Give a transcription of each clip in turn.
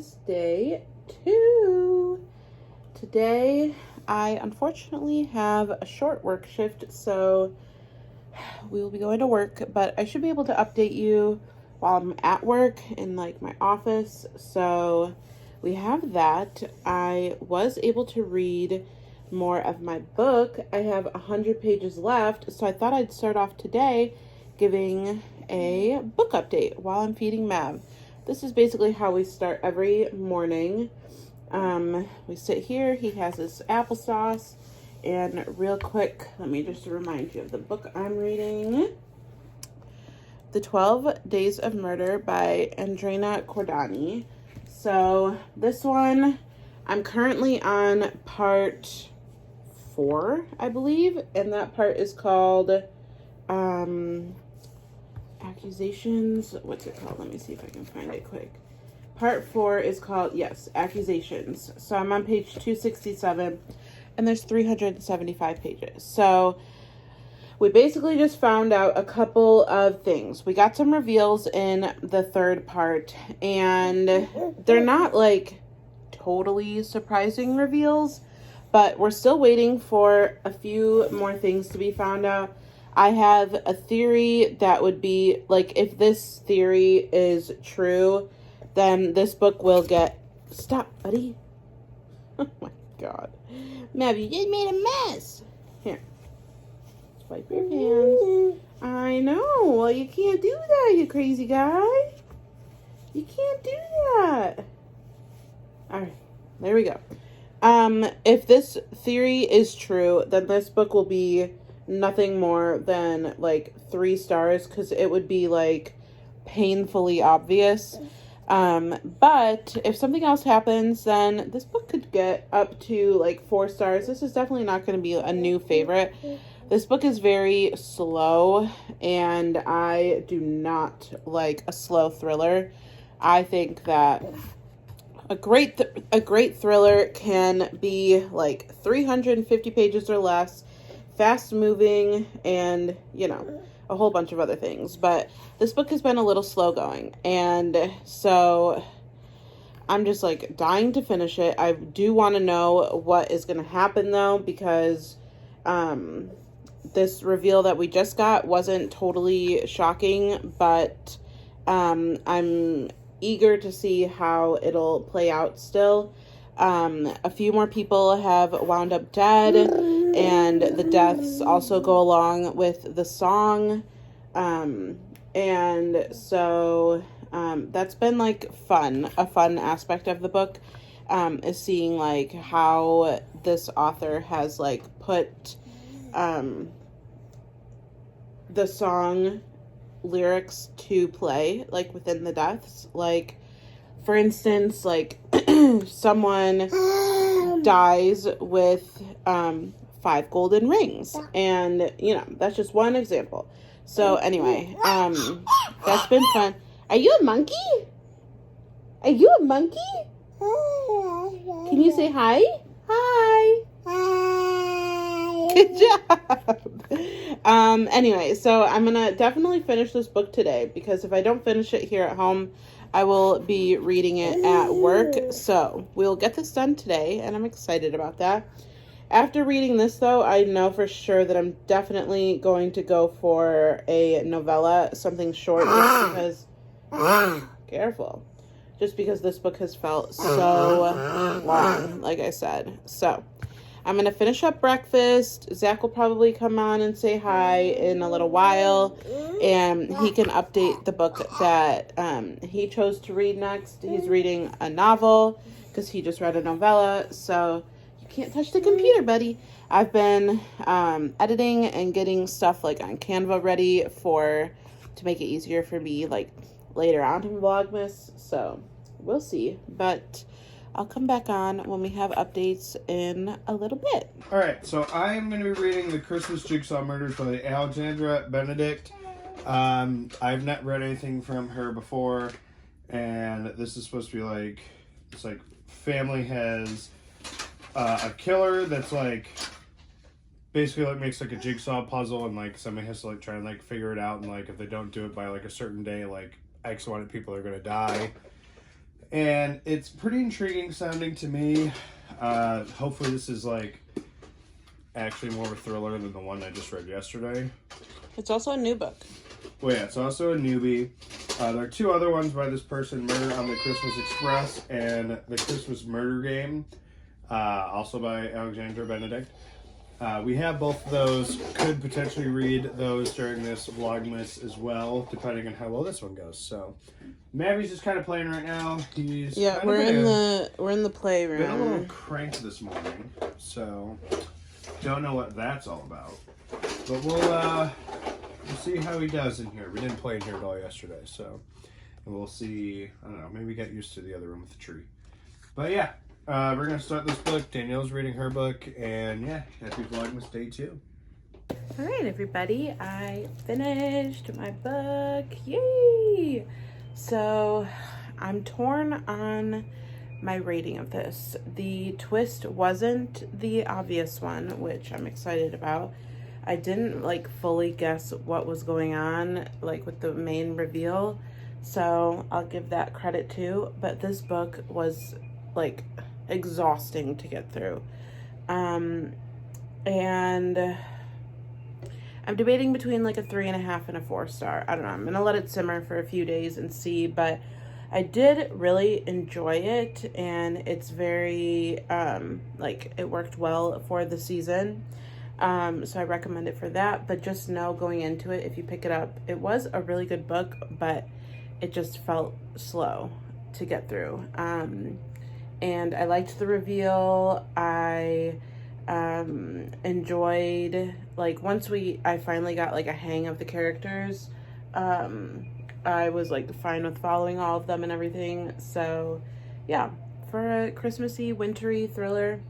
Vlogmas Day 2. Today, I unfortunately have a short work shift, so we will be going to work, but I should be able to update you while I'm at work in like my office. So we have that. I was able to read more of my book. I have 100 pages left, so I thought I'd start off today giving a book update while I'm feeding Mav. This is basically how we start every morning. We sit here, he has his applesauce, and real quick, let me just remind you of the book I'm reading. The 12 Days of Murder by Andrina Cordani. So this one, I'm currently on part 4, I believe, and that part is called Accusations. What's it called? Let me see if I can find it quick. Part 4 is called, yes, Accusations. So I'm on page 267, and there's 375 pages. So we basically just found out a couple of things. We got some reveals in the third part, and they're not like totally surprising reveals, but we're still waiting for a few more things to be found out. I have a theory that would be, like, if this theory is true, then this book will get... Stop, buddy. Oh my god. Mav, you just made a mess. Here. Wipe your hands. I know. Well, you can't do that, you crazy guy. You can't do that. Alright. There we go. If this theory is true, then this book will be nothing more than like 3 stars, because it would be like painfully obvious. But if something else happens, then this book could get up to like 4 stars. This is definitely not going to be a new favorite. This book is very slow, and I do not like a slow thriller. I think that a great thriller can be like 350 pages or less, fast moving, and, you know, a whole bunch of other things. But this book has been a little slow going, and so I'm just like dying to finish it. I do want to know what is going to happen though, because this reveal that we just got wasn't totally shocking, but I'm eager to see how it'll play out still. A few more people have wound up dead, and the deaths also go along with the song. And so that's been like a fun aspect of the book, is seeing like how this author has like put the song lyrics to play like within the deaths. Like, for instance, like someone dies with 5 golden rings, and you know, that's just one example. So anyway, that's been fun. Are you a monkey? Are you a monkey? Can you say hi? Hi. Good job. Anyway, so I'm gonna definitely finish this book today, because if I don't finish it here at home, I will be reading it at work. So we'll get this done today, and I'm excited about that. After reading this though, I know for sure that I'm definitely going to go for a novella, something short, just because careful. Just because this book has felt so long, like I said. So I'm going to finish up breakfast. Zach will probably come on and say hi in a little while, and he can update the book that he chose to read next. He's reading a novel because he just read a novella, so you can't touch the computer, buddy. I've been editing and getting stuff like on Canva ready to make it easier for me like later on in Vlogmas, so we'll see. But I'll come back on when we have updates in a little bit. Alright, so I am going to be reading The Christmas Jigsaw Murders by Alexandra Benedict. I've not read anything from her before, and this is supposed to be like, it's like family has a killer that's like, basically like makes like a jigsaw puzzle, and like somebody has to like try and like figure it out, and like if they don't do it by like a certain day, like X amount of people are going to die. And it's pretty intriguing sounding to me. Hopefully this is like actually more of a thriller than the one I just read yesterday. It's also a new book. Well, yeah, it's also a newbie. There are two other ones by this person, Murder on the Christmas Express and The Christmas Murder Game, also by Alexandra Benedict. We have both of those. Could potentially read those during this Vlogmas as well, depending on how well this one goes. So, Mavi's just kind of playing right now. He's we're in the playroom. Been a little cranked this morning, so don't know what that's all about. But we'll see how he does in here. We didn't play in here at all yesterday, so and we'll see. I don't know. Maybe get used to the other room with the tree. But yeah. We're going to start this book. Danielle's reading her book. And yeah, happy Vlogmas Day 2. All right, everybody. I finished my book. Yay! So I'm torn on my rating of this. The twist wasn't the obvious one, which I'm excited about. I didn't like fully guess what was going on, like with the main reveal. So I'll give that credit too. But this book was like exhausting to get through, and I'm debating between like a 3.5 and a 4 star. I don't know, I'm gonna let it simmer for a few days and see, but I did really enjoy it, and it's very like it worked well for the season, so I recommend it for that. But just know going into it, if you pick it up, it was a really good book, but it just felt slow to get through. And I liked the reveal. I enjoyed, like, once I finally got like a hang of the characters, I was like fine with following all of them and everything. So yeah, for a Christmassy, wintry thriller,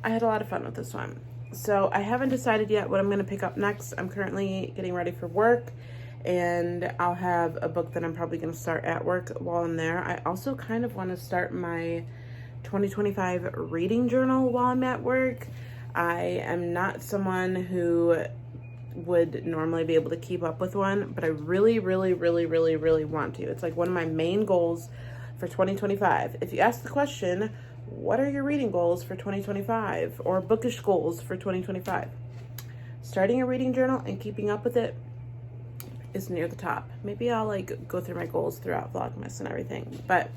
I had a lot of fun with this one. So I haven't decided yet what I'm going to pick up next. I'm currently getting ready for work, and I'll have a book that I'm probably going to start at work while I'm there. I also kind of want to start my 2025 reading journal while I'm at work. I am not someone who would normally be able to keep up with one, but I really, really, really, really, really want to. It's like one of my main goals for 2025. If you ask the question, what are your reading goals for 2025 or bookish goals for 2025? Starting a reading journal and keeping up with it is near the top. Maybe I'll like go through my goals throughout Vlogmas and everything, but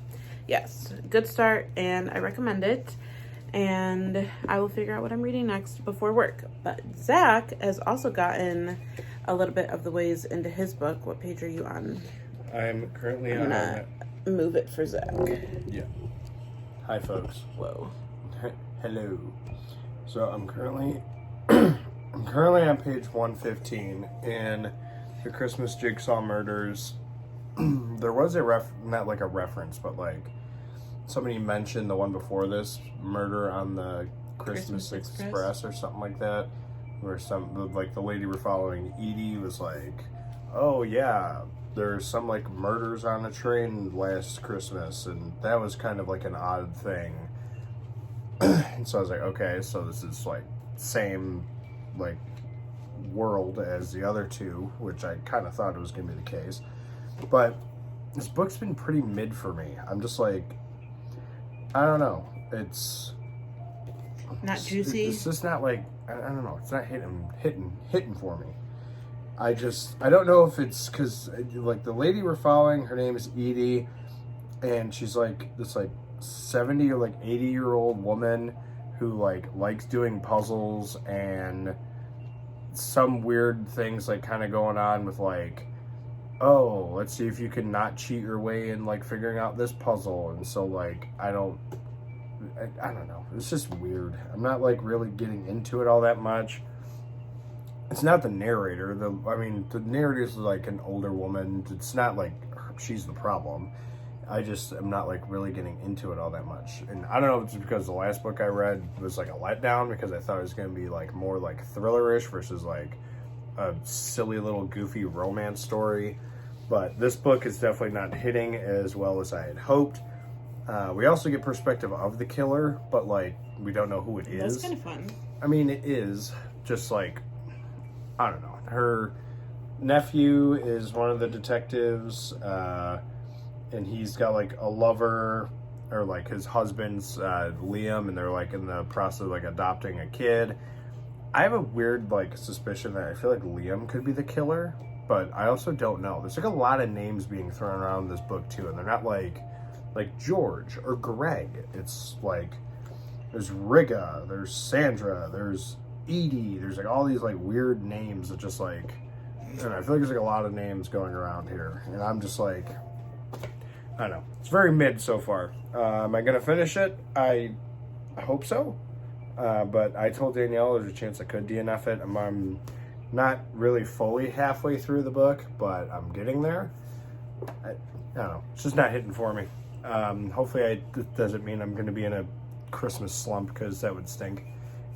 yes, good start, and I recommend it, and I will figure out what I'm reading next before work. But Zach has also gotten a little bit of the ways into his book. What page are you on? I'm currently I'm gonna move it for Zach. Yeah. Hi, folks. Whoa. Hello. So I'm currently on page 115 in the Christmas Jigsaw Murders. There was not like a reference, but like somebody mentioned the one before this, Murder on the Christmas Express or something like that, where the lady we're following, Edie, was like, oh yeah, there's some like murders on a train last Christmas, and that was kind of like an odd thing. And so I was like, okay, so this is like same like world as the other two, which I kind of thought it was going to be the case. But this book's been pretty mid for me. I'm just like, I don't know. It's not juicy. It's just not like, I don't know. It's not hitting for me. I don't know if it's because like the lady we're following, her name is Edie, and she's like this like 70 or like 80-year-old woman who like likes doing puzzles, and some weird things like kind of going on with like, oh, let's see if you can not cheat your way in like figuring out this puzzle. And so like I don't know, it's just weird. I'm not like really getting into it all that much. It's not the narrator. The narrator is like an older woman. It's not like she's the problem. I just am not like really getting into it all that much. And I don't know if it's because the last book I read was like a letdown, because I thought it was going to be like more like thriller-ish versus like a silly little goofy romance story. But this book is definitely not hitting as well as I had hoped. We also get perspective of the killer, but like we don't know who it is. That's kind of fun. I mean, it is just like, I don't know. Her nephew is one of the detectives, and he's got like a lover, or like his husband's Liam, and they're like in the process of like adopting a kid. I have a weird like suspicion that I feel like Liam could be the killer, but I also don't know. There's like a lot of names being thrown around in this book too, and they're not like George or Greg. It's like there's Rigga, there's Sandra, there's Edie, there's like all these like weird names that just like, I don't know, I feel like there's like a lot of names going around here, and I'm just like, I don't know. It's very mid so far. Am I gonna finish it? I hope so. But I told Danielle there's a chance I could DNF it. I'm not really fully halfway through the book, but I'm getting there. I don't know. It's just not hitting for me. Hopefully it doesn't mean I'm going to be in a Christmas slump, because that would stink.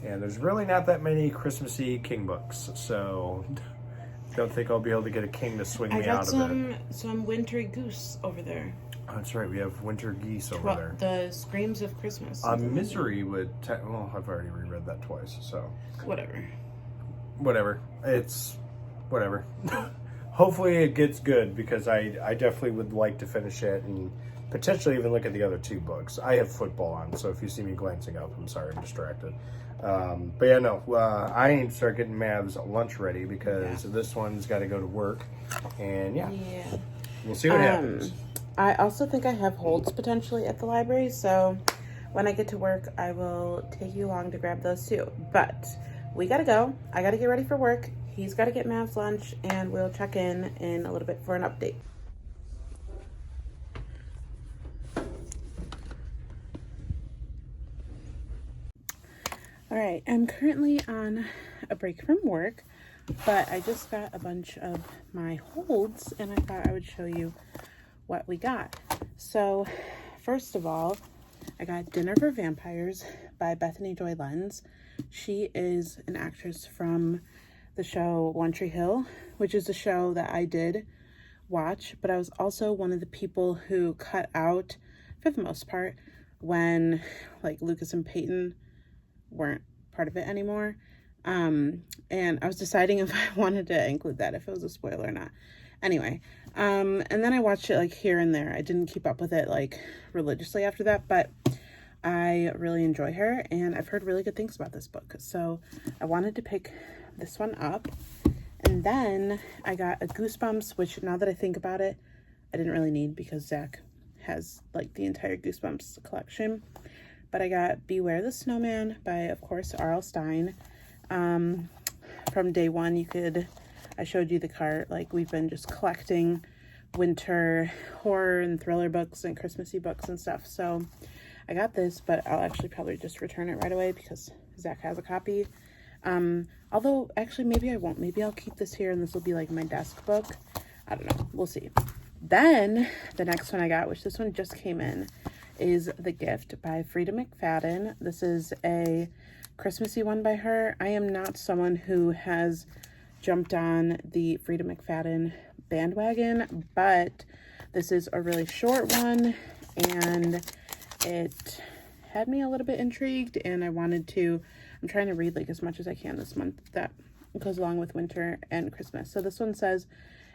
And there's really not that many Christmassy King books, so don't think I'll be able to get a King to swing me out of it. Some wintry goose over there. Oh, that's right. We have winter geese over there. The Screams of Christmas. Misery would... well, I've already reread that twice, so... Whatever. It's... whatever. Hopefully it gets good, because I definitely would like to finish it and potentially even look at the other 2 books. I have football on, so if you see me glancing up, I'm sorry, I'm distracted. But yeah, no. I need to start getting Mav's lunch ready, because this one's got to go to work. And yeah. We'll see what happens. I also think I have holds potentially at the library, so when I get to work, I will take you along to grab those too. But we gotta go. I gotta get ready for work. He's gotta get Mav's lunch, and we'll check in a little bit for an update. All right, I'm currently on a break from work, but I just got a bunch of my holds, and I thought I would show you what we got. So first of all, I got Dinner for Vampires by Bethany Joy Lenz. She is an actress from the show One Tree Hill, which is a show that I did watch, but I was also one of the people who cut out, for the most part, when like Lucas and Peyton weren't part of it anymore. And I was deciding if I wanted to include that, if it was a spoiler or not. Anyway, and then I watched it like here and there. I didn't keep up with it like religiously after that, but I really enjoy her, and I've heard really good things about this book. So I wanted to pick this one up. And then I got a Goosebumps, which now that I think about it, I didn't really need, because Zach has like the entire Goosebumps collection. But I got Beware the Snowman by, of course, R.L. Stine. From day one, I showed you the cart, like we've been just collecting winter horror and thriller books and Christmassy books and stuff. So I got this, but I'll actually probably just return it right away, because Zach has a copy. Although actually maybe I won't. Maybe I'll keep this here and this will be like my desk book. I don't know. We'll see. Then the next one I got, which this one just came in, is The Gift by Frida McFadden. This is a Christmassy one by her. I am not someone who has jumped on the Frida McFadden bandwagon, but this is a really short one, and it had me a little bit intrigued, and I'm trying to read like as much as I can this month that goes along with winter and Christmas. So this one says,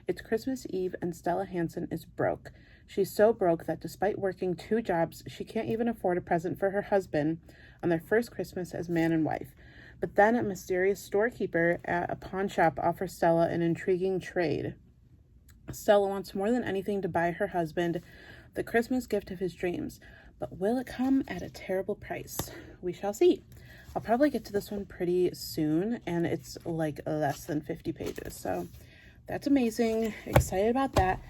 it's Christmas Eve and Stella Hansen is broke. She's so broke that despite working 2 jobs, she can't even afford a present for her husband on their first Christmas as man and wife. But then a mysterious storekeeper at a pawn shop offers Stella an intriguing trade. Stella wants more than anything to buy her husband the Christmas gift of his dreams. But will it come at a terrible price? We shall see. I'll probably get to this one pretty soon, and it's like less than 50 pages. So that's amazing. Excited about that.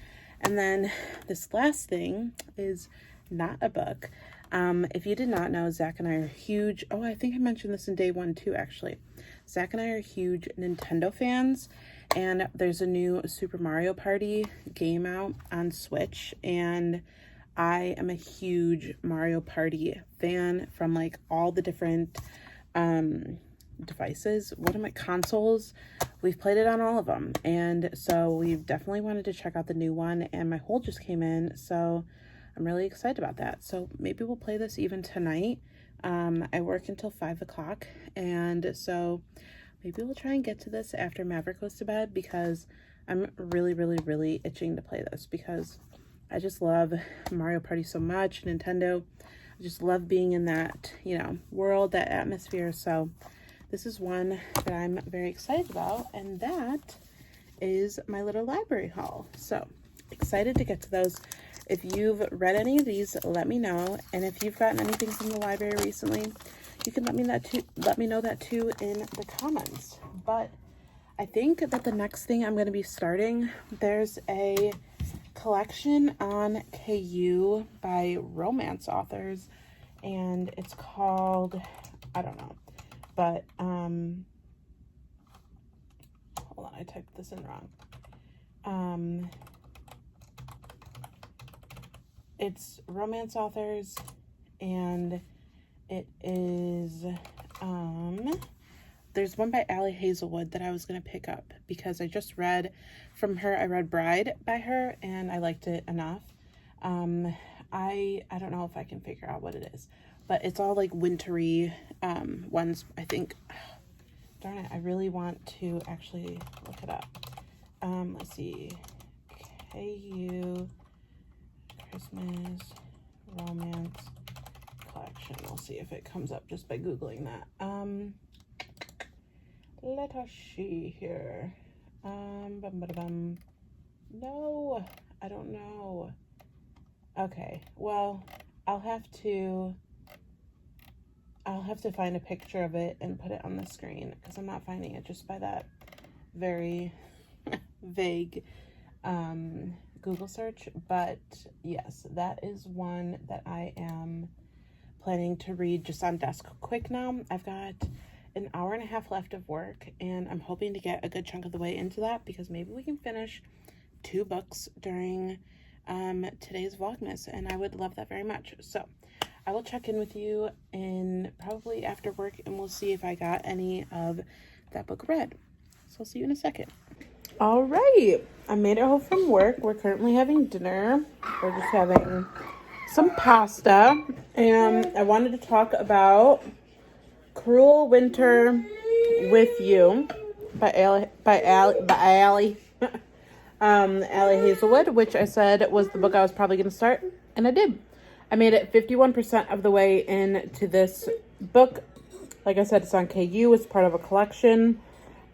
And then this last thing is not a book. If you did not know, Zach and I are huge... Oh, I think I mentioned this in day one too, actually. Zach and I are huge Nintendo fans, and there's a new Super Mario Party game out on Switch, and I am a huge Mario Party fan from like all the different devices. What are my consoles? We've played it on all of them, and so we've definitely wanted to check out the new one, and my hold just came in, so I'm really excited about that. So maybe we'll play this even tonight. I work until 5 o'clock, and so maybe we'll try and get to this after Maverick goes to bed, because I'm really, really, really itching to play this, because I just love Mario Party so much, Nintendo. I just love being in that, you know, world, that atmosphere. So this is one that I'm very excited about, and that is my little library haul. So excited to get to those. If you've read any of these, let me know. And if you've gotten anything from the library recently, you can let me know that too in the comments. But I think that the next thing I'm going to be starting, there's a collection on KU by romance authors, and it's called, I don't know, but hold on, I typed this in wrong. It's romance authors, and it is there's one by Allie Hazelwood that I was going to pick up because I just read from her. I read Bride by her, and I liked it enough. I don't know if I can figure out what it is, but it's all like wintry ones, I think. Darn it, I really want to actually look it up. Let's see. KU Christmas Romance Collection. We'll see if it comes up just by Googling that. Let us see here. No, I don't know. Okay, well, I'll have to find a picture of it and put it on the screen because I'm not finding it just by that very vague Google search. But yes, that is one that I am planning to read just on desk quick now. I've got an hour and a half left of work, and I'm hoping to get a good chunk of the way into that because maybe we can finish 2 books during today's Vlogmas, and I would love that very much. So I will check in with you in probably after work, and we'll see if I got any of that book read. So I'll see you in a second. All right, I made it home from work. We're currently having dinner. We're just having some pasta, and I wanted to talk about Cruel Winter with You by Allie Hazelwood, which I said was the book I was probably going to start, and I did. I made it 51% of the way into this book. Like I said, it's on KU. It's part of a collection,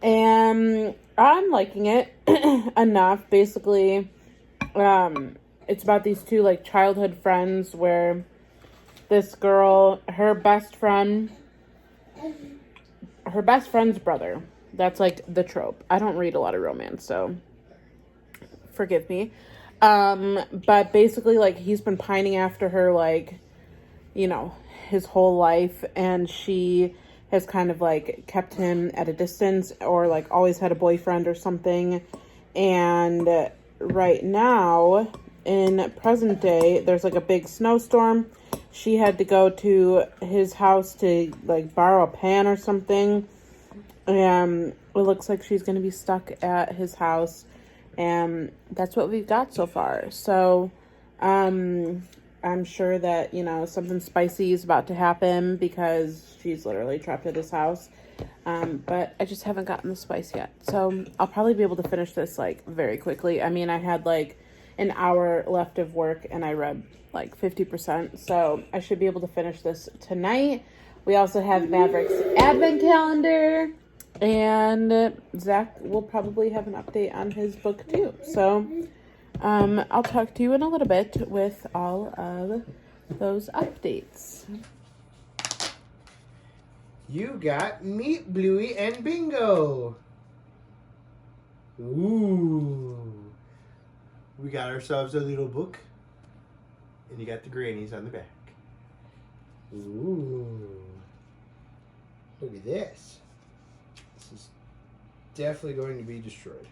and I'm liking it enough. Basically, it's about these 2 like childhood friends where this girl, her best friend's brother. That's like the trope. I don't read a lot of romance, so forgive me. But basically, like, he's been pining after her, like, you know, his whole life, and she has kind of like kept him at a distance, or like always had a boyfriend or something. And right now, in present day, there's like a big snowstorm. She had to go to his house to like borrow a pan or something, and it looks like she's going to be stuck at his house, and that's what we've got so far. So I'm sure that, you know, something spicy is about to happen because she's literally trapped at his house. But I just haven't gotten the spice yet. So I'll probably be able to finish this like very quickly. I mean, I had like an hour left of work and I read like 50%. So I should be able to finish this tonight. We also have Maverick's advent calendar, and Zach will probably have an update on his book too. So I'll talk to you in a little bit with all of those updates. You got Meet Bluey and Bingo. Ooh. We got ourselves a little book. And you got the grannies on the back. Ooh. Look at this. This is definitely going to be destroyed.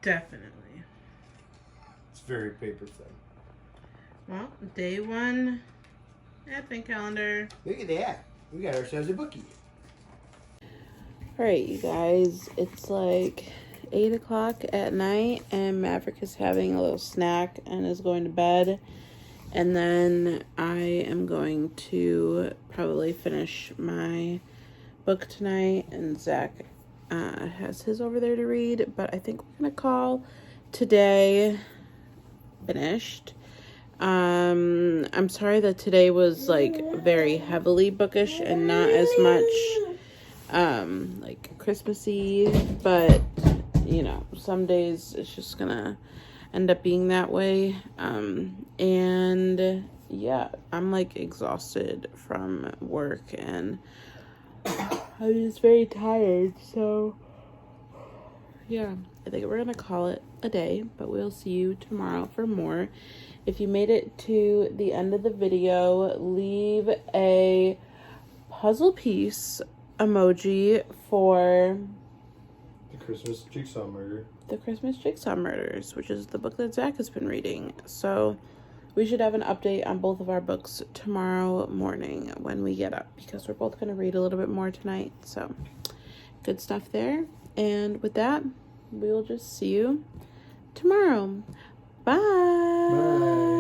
Definitely. It's very paper thin. Well, day 1 advent calendar. Look at that. We got ourselves a bookie. Alright, you guys, it's like 8 o'clock at night, and Maverick is having a little snack and is going to bed. And then I am going to probably finish my book tonight, and Zach has his over there to read, but I think we're gonna call today finished. I'm sorry that today was like very heavily bookish and not as much like Christmassy, but you know, some days it's just gonna end up being that way. And yeah, I'm like exhausted from work and I'm just very tired, so yeah, I think we're gonna call it a day, but we'll see you tomorrow for more. If you made it to the end of the video, leave a puzzle piece emoji for The Christmas Jigsaw Murder. The Christmas Jigsaw Murders, which is the book that Zach has been reading. So we should have an update on both of our books tomorrow morning when we get up, because we're both going to read a little bit more tonight. So good stuff there. And with that, we will just see you tomorrow. Bye. Bye.